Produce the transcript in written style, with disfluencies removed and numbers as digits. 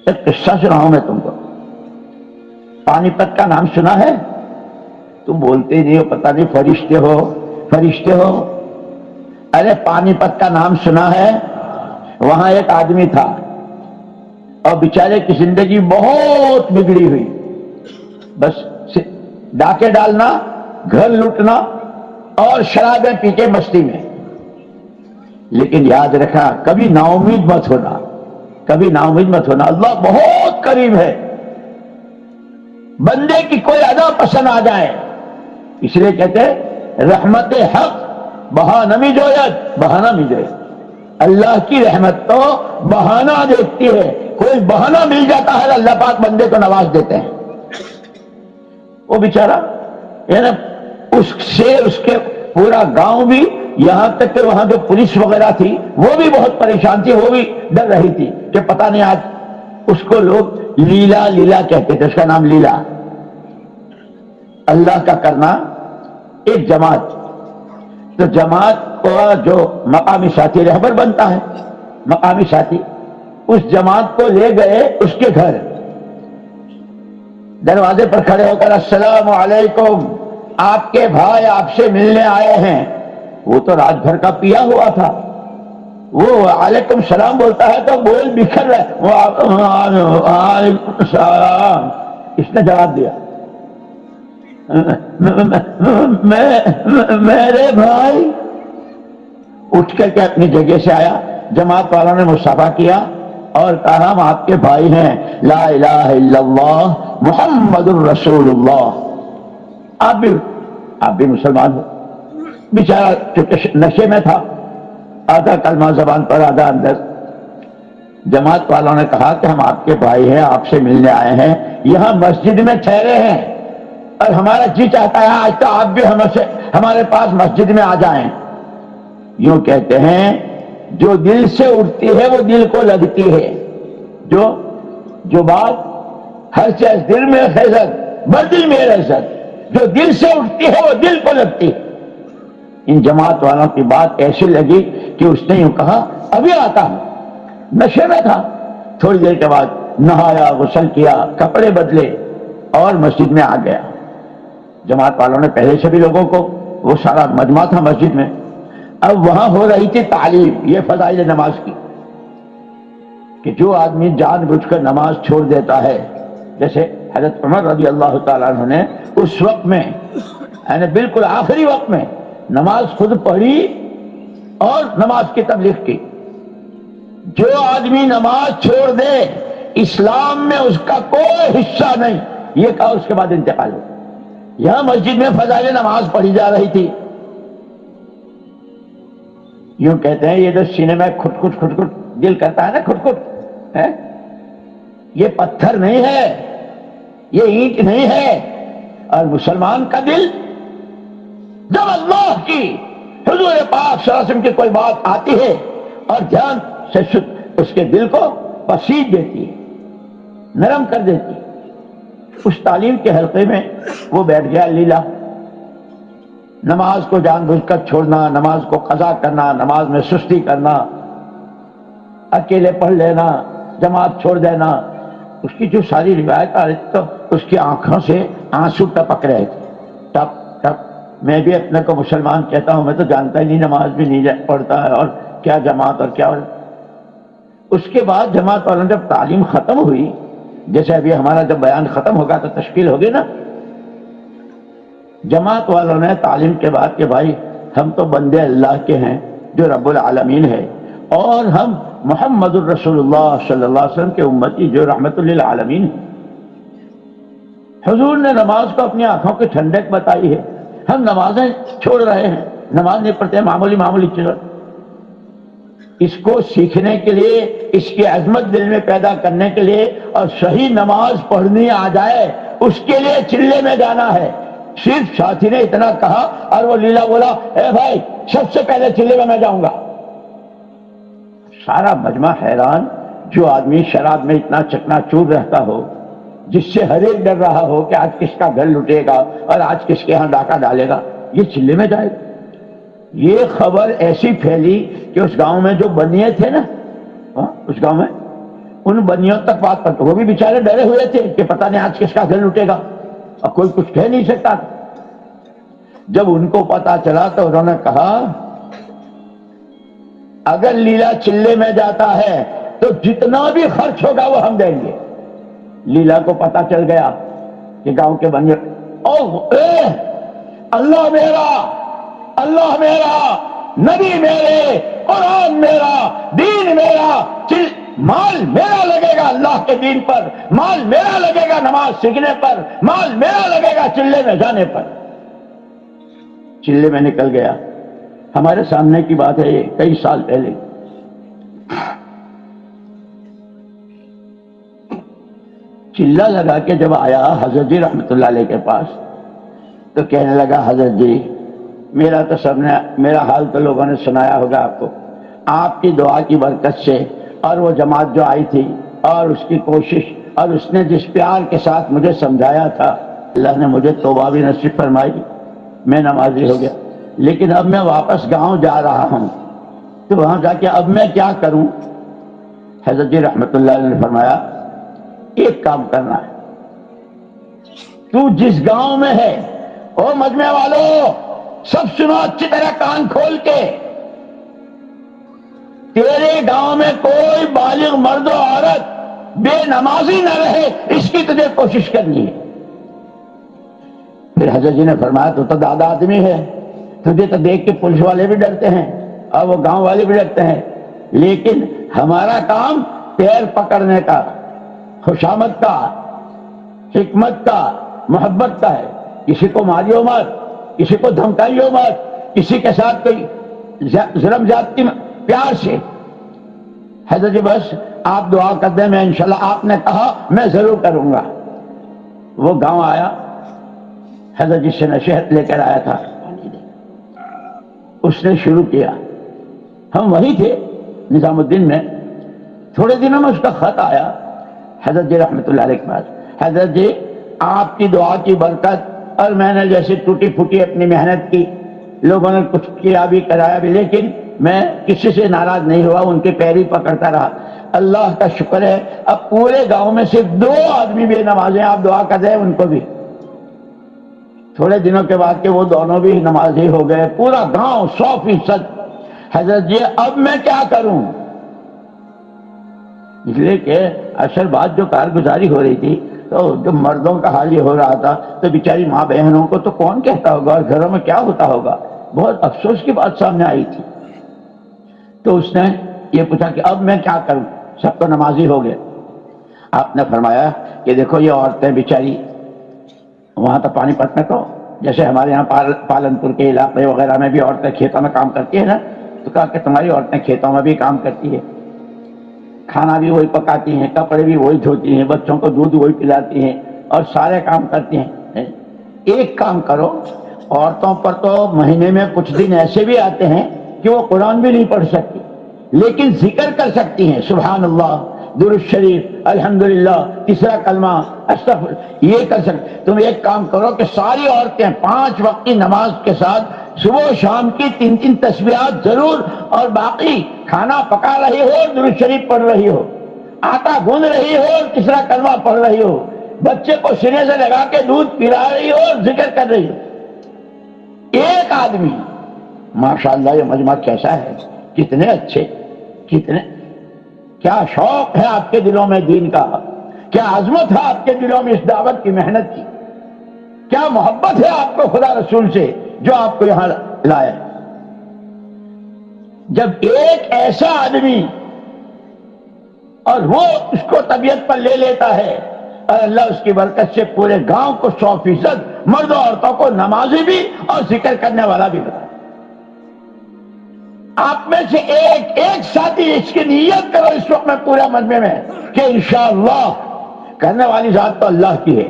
ایک قصہ سناؤں میں تم کو. پانی پت کا نام سنا ہے؟ تم بولتے نہیں ہو، پتہ نہیں فرشتے ہو فرشتے ہو. ارے پانی پت کا نام سنا ہے؟ وہاں ایک آدمی تھا اور بیچارے کی زندگی بہت بگڑی ہوئی. بس ڈاکے ڈالنا، گھر لوٹنا اور شرابیں پی کے مستی میں. لیکن یاد رکھا، کبھی نا امید مت ہونا، کبھی نا امید مت ہونا. اللہ بہت قریب ہے. بندے کی کوئی ادا پسند آ جائے، اس لیے کہتے ہیں رحمت حق بہانہ می جوید، بہانہ می جوید. اللہ کی رحمت تو بہانہ دیکھتی ہے. کوئی بہانہ مل جاتا ہے، اللہ پاک بندے کو نواز دیتے ہیں. وہ بیچارہ اس سے اس کے پورا گاؤں بھی، یہاں تک کہ وہاں جو پولیس وغیرہ تھی وہ بھی بہت پریشان تھی. وہ بھی ڈر رہی تھی کہ پتہ نہیں آج. اس کو لوگ لیلا لیلا کہتے تھے، اس کا نام لیلا. اللہ کا کرنا ایک جماعت، تو جماعت کا جو مقامی ساتھی رہبر بنتا ہے، مقامی ساتھی اس جماعت کو لے گئے اس کے گھر. دروازے پر کھڑے ہو کر السلام علیکم، آپ کے بھائی آپ سے ملنے آئے ہیں. وہ تو رات بھر کا پیا ہوا تھا، وہ علیکم السلام بولتا ہے تو بول بکھر رہا ہے. وعلیکم السلام. اس نے جواب دیا میرے بھائی. اٹھ کر کے اپنی جگہ سے آیا. جماعت والوں نے مصافحہ کیا اور کہا ہم آپ کے بھائی ہیں، لا الہ الا اللہ محمد الرسول اللہ. آپ بھی مسلمان ہو. بیچارہ چونکہ نشے میں تھا، آدھا کلمہ زبان پر آدھا اندر. جماعت والوں نے کہا کہ ہم آپ کے بھائی ہیں، آپ سے ملنے آئے ہیں، یہاں مسجد میں ٹھہرے ہیں اور ہمارا جی چاہتا ہے آج تو آپ بھی ہمارے پاس مسجد میں آ جائیں. یوں کہتے ہیں جو دل سے اٹھتی ہے وہ دل کو لگتی ہے. جو بات ہر چیز دل میں خیزت بدل میں رہزت، جو دل سے اٹھتی ہے وہ دل کو لگتی ہے. ان جماعت والوں کی بات ایسی لگی کہ اس نے یوں کہا ابھی آتا ہوں. نشے میں تھا. تھوڑی دیر کے بعد نہایا، غسل کیا، کپڑے بدلے اور مسجد میں آ گیا. جماعت والوں نے پہلے سے بھی لوگوں کو، وہ سارا مجمع تھا مسجد میں. اب وہاں ہو رہی تھی تعلیم، یہ فضائل نماز کی، کہ جو آدمی جان بوجھ کر نماز چھوڑ دیتا ہے، جیسے حضرت عمر رضی اللہ تعالیٰ عنہ نے اس وقت میں، یعنی بالکل آخری وقت میں نماز خود پڑھی اور نماز کی تبلیغ کی. جو آدمی نماز چھوڑ دے اسلام میں اس کا کوئی حصہ نہیں، یہ کہا. اس کے بعد انتقال ہو. یہاں مسجد میں فضائل نماز پڑھی جا رہی تھی. یوں کہتے ہیں یہ جو سینے میں کھٹ کھٹ دل کرتا ہے نا، کھٹ کھٹ ہے، یہ پتھر نہیں ہے، یہ اینٹ نہیں ہے. اور مسلمان کا دل جب اللہ کی، حضور پاک صلی اللہ علیہ وسلم کی کوئی بات آتی ہے اور دھیان سے اس کے دل کو پسیج دیتی ہے، نرم کر دیتی ہے. اس تعلیم کے حلقے میں وہ بیٹھ گیا لیلا. نماز کو جان بوجھ کر چھوڑنا، نماز کو قضا کرنا، نماز میں سستی کرنا، اکیلے پڑھ لینا، جماعت چھوڑ دینا. اس کی جو ساری روایت آ رہی تھی تو اس کی آنکھوں سے آنسو ٹپک رہے تھے، ٹپ ٹپ. میں بھی اپنے کو مسلمان کہتا ہوں، میں تو جانتا ہی نہیں، نماز بھی نہیں پڑھتا ہے اور کیا جماعت اور کیا. اس کے بعد جماعت والوں نے جب تعلیم ختم ہوئی، جیسے ابھی ہمارا جب بیان ختم ہوگا تو تشکیل ہوگی نا، جماعت والوں نے تعلیم کے بعد کہ بھائی ہم تو بندے اللہ کے ہیں جو رب العالمین ہے، اور ہم محمد الرسول اللہ صلی اللہ علیہ وسلم کے امتی جو رحمت للعالمین ہے. حضور نے نماز کو اپنی آنکھوں کی ٹھنڈک بتائی ہے، ہم نمازیں چھوڑ رہے ہیں، نماز نہیں پڑھتے، معمولی چیزیں. اس کو سیکھنے کے لیے، اس کی عظمت دل میں پیدا کرنے کے لیے اور صحیح نماز پڑھنی آ جائے، اس کے لیے چلے میں جانا ہے. صرف ساتھی نے اتنا کہا اور وہ لیلا بولا اے بھائی سب سے پہلے چلے میں جاؤں گا. سارا مجمع حیران. جو آدمی شراب میں اتنا چکنا چور رہتا ہو، جس سے ہر ایک ڈر رہا ہو کہ آج کس کا گھر لٹے گا اور آج کس کے ہاں ڈاکہ ڈالے گا، یہ چلے میں جائے گا. یہ خبر ایسی پھیلی کہ اس گاؤں میں جو بنیے تھے نا، اس گاؤں میں ان بنیوں تک بات پہنچ، وہ بھی بیچارے ڈرے ہوئے تھے کہ پتہ نہیں آج کس کا گھر لٹے گا، اب کوئی کچھ کہہ نہیں سکتا تھا۔ جب ان کو پتا چلا تو انہوں نے کہا اگر لیلا چلے میں جاتا ہے تو جتنا بھی خرچ ہوگا وہ ہم دیں گے۔ لیلا کو پتا چل گیا کہ گاؤں کے بندے اللہ میرا، اللہ میرا، نبی میرے، قرآن میرا، دین میرا، مال میرا لگے گا اللہ کے دین پر، مال میرا لگے گا نماز سیکھنے پر، مال میرا لگے گا چلے میں جانے پر۔ چلے میں نکل گیا۔ ہمارے سامنے کی بات ہے یہ، کئی سال پہلے۔ چلہ لگا کے جب آیا حضرت جی رحمت اللہ علیہ کے پاس تو کہنے لگا حضرت جی میرا تو سب نے، میرا حال تو لوگوں نے سنایا ہوگا آپ کو، آپ کی دعا کی برکت سے اور وہ جماعت جو آئی تھی اور اس کی کوشش اور اس نے جس پیار کے ساتھ مجھے سمجھایا تھا، اللہ نے مجھے توبہ بھی نصیب فرمائی، میں نمازی ہو گیا۔ لیکن اب میں واپس گاؤں جا رہا ہوں تو وہاں جا کے اب میں کیا کروں؟ حضرت جی رحمت اللہ علیہ نے فرمایا ایک کام کرنا ہے، تو جس گاؤں میں ہے، او مجمع والوں سب سنو اچھی طرح کان کھول کے، تیرے گاؤں میں کوئی بالغ مرد و عورت بے نمازی نہ رہے، اس کی تجھے کوشش کرنی ہے۔ پھر حضرت جی نے فرمایا تو دادا آدمی ہے، تجھے تو دیکھ کے پولیس والے بھی ڈرتے ہیں اور وہ گاؤں والے بھی ڈرتے ہیں، لیکن ہمارا کام پیر پکڑنے کا، خوشامد کا، حکمت کا، محبت کا ہے۔ کسی کو ماریو مت، کسی کو دھمکائیو مت، کسی کے ساتھ کوئی ظلم زیادتی، پیار سے۔ حضرت جی بس آپ دعا کر دیں، میں انشاءاللہ آپ نے کہا میں ضرور کروں گا۔ وہ گاؤں آیا، حضرت جی سے نصیحت لے کر آیا تھا، اس نے شروع کیا۔ ہم وہی تھے نظام الدین میں، تھوڑے دنوں میں اس کا خط آیا حضرت جی رحمت اللہ علیہ کے پاس، حضرت جی آپ کی دعا کی برکت اور میں نے جیسے ٹوٹی پھوٹی اپنی محنت کی، لوگوں نے کچھ کیا بھی کرایا بھی، لیکن میں کسی سے ناراض نہیں ہوا، ان کے پیر ہی پکڑتا رہا۔ اللہ کا شکر ہے اب پورے گاؤں میں صرف 2 آدمی بے نماز ہیں، آپ دعا کر دیں ان کو بھی۔ تھوڑے دنوں کے بعد کہ وہ دونوں بھی نمازی ہو گئے، پورا گاؤں 100%۔ حضرت جی اب میں کیا کروں؟ اس لیے کہ اصل بات جو کارگزاری ہو رہی تھی تو جو مردوں کا حال یہ ہو رہا تھا تو بیچاری ماں بہنوں کو تو کون کہتا ہوگا اور گھروں میں کیا ہوتا ہوگا، بہت افسوس کی بات سامنے آئی تھی۔ تو اس نے یہ پوچھا کہ اب میں کیا کروں، سب تو نمازی ہو گئے۔ آپ نے فرمایا کہ دیکھو یہ عورتیں بیچاری وہاں تو پانی پت میں کہو، جیسے ہمارے یہاں پالن پور کے علاقے وغیرہ میں بھی عورتیں کھیتوں میں کام کرتی ہیں نا، تو کہا کہ تمہاری عورتیں کھیتوں میں بھی کام کرتی ہے، کھانا بھی وہی پکاتی ہیں، کپڑے بھی وہی دھوتی ہیں، بچوں کو دودھ وہی پلاتی ہیں اور سارے کام کرتی ہیں۔ ایک کام کرو، عورتوں پر تو مہینے میں کچھ دن ایسے بھی آتے ہیں کہ وہ قرآن بھی نہیں پڑھ سکتی لیکن ذکر کر سکتی ہیں، سبحان اللہ، درود شریف، الحمدللہ، تیسرا کلمہ، استغفر، یہ کر سکتے۔ تم ایک کام کرو کہ ساری عورتیں 5 وقت کی نماز کے ساتھ صبح و شام کی 3 تسبیحات ضرور، اور باقی کھانا پکا رہی ہو، درود شریف پڑھ رہی ہو، آٹا گوندھ رہی ہو اور تیسرا کلمہ پڑھ رہی ہو، بچے کو سینے سے لگا کے دودھ پلا رہی ہو اور ذکر کر رہی ہو، ایک آدمی۔ ماشاءاللہ یہ مجمع کیسا ہے، کتنے اچھے، کتنے، کیا شوق ہے آپ کے دلوں میں دین کا، کیا عظمت ہے آپ کے دلوں میں اس دعوت کی محنت کی، کیا محبت ہے آپ کو خدا رسول سے جو آپ کو یہاں لائے۔ جب ایک ایسا آدمی اور وہ اس کو طبیعت پر لے لیتا ہے اور اللہ اس کی برکت سے پورے گاؤں کو 100% مرد و عورتوں کو نمازی بھی اور ذکر کرنے والا بھی بتا۔ آپ میں سے ایک ساتھی اس کی نیت کرو اس وقت میں پورا مجمع میں کہ انشاءاللہ کرنے والی ذات تو اللہ کی ہے،